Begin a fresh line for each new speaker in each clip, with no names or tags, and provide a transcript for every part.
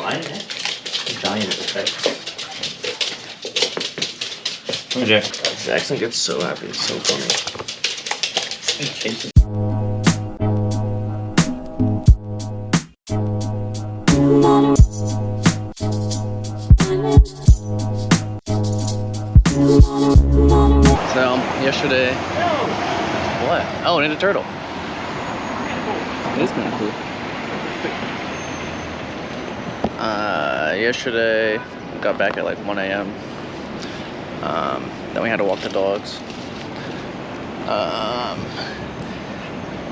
flying it? Giant effect. Oh, Jackson gets so happy. It's so funny. So, yesterday... What? Oh, Ninja Turtle. It is kind of cool. Yesterday, we got back at like 1 a.m. Then we had to walk the dogs.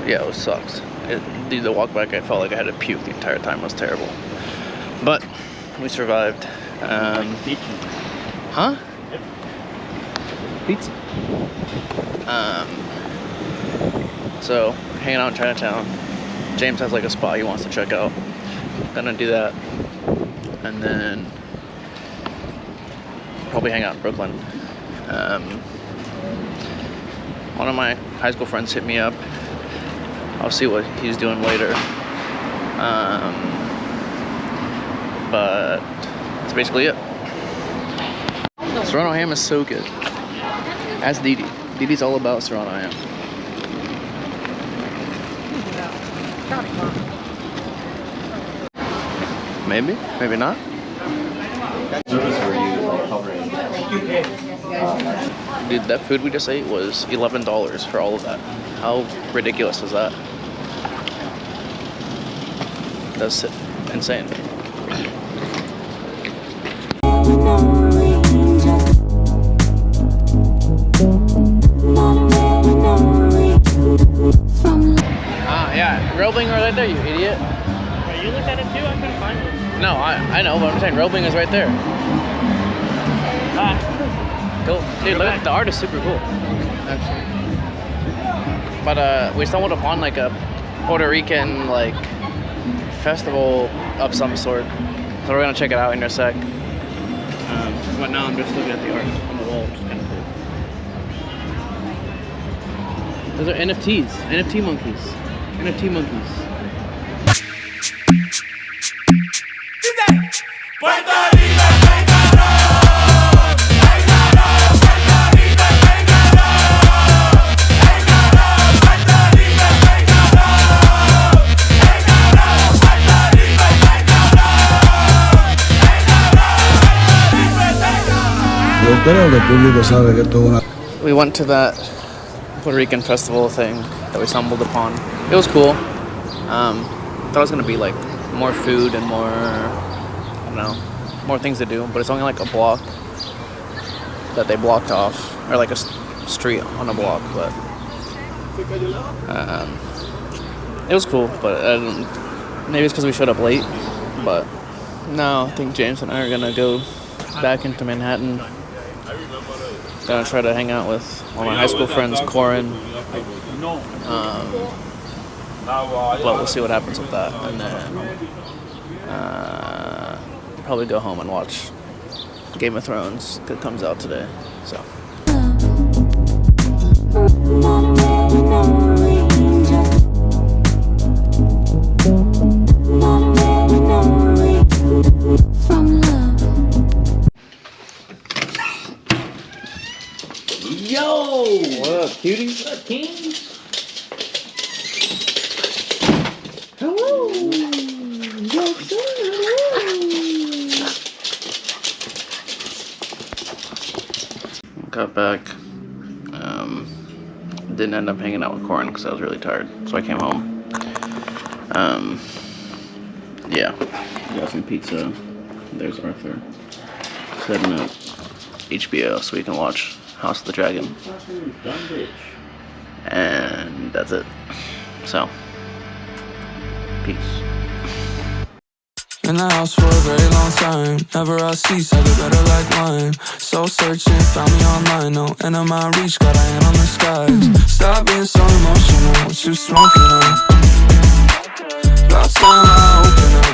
Yeah, it sucks. The walk back, I felt like I had to puke the entire time. It was terrible. But we survived. Huh? Yep. Pizza. So, hanging out in Chinatown. James has like a spot he wants to check out. Gonna do that. And then probably hang out in Brooklyn. One of my high school friends hit me up. I'll see what he's doing later. But that's basically it. Serrano ham is so good. Ask Dee Dee. Dee Dee's all about Serrano ham. Maybe, maybe not. Dude, that food we just ate was $11 for all of that. How ridiculous is that? That's insane. Yeah, Robling right there, you idiot.
Wait, you looked at it too? I couldn't find it.
No, I know, but I'm saying Robling is right there. Cool. Dude, look at the art is super cool. Actually. But we stumbled upon like a Puerto Rican like festival of some sort. So we're gonna check it out in a sec. But now I'm just looking at the art on the wall, which is kind of cool. Those are NFTs. NFT monkeys. NFT monkeys. We went to that Puerto Rican festival thing that we stumbled upon. It was cool. Thought it was gonna be like more food and more, I don't know, more things to do. But it's only like a block that they blocked off, or like a street on a block. But it was cool. But maybe it's because we showed up late. But no, I think James and I are gonna go back into Manhattan. Gonna try to hang out with one of my high school friends, Corin. But we'll see what happens with that. And then probably go home and watch Game of Thrones that comes out today. So.
Yo!
What up, cutie?
What up, king?
Hello! Yo, got back. Didn't end up hanging out with Corin because I was really tired, so I came home. Yeah. Got some pizza. There's Arthur. Setting up HBO so we can watch House of the Dragon. And that's it. So, peace.
In the house for a very long time. Never I cease, I get better like wine. Soul searching, found me online. No end of my reach, got a hand on the skies. Stop being so emotional, what you smoking on? About time I open up.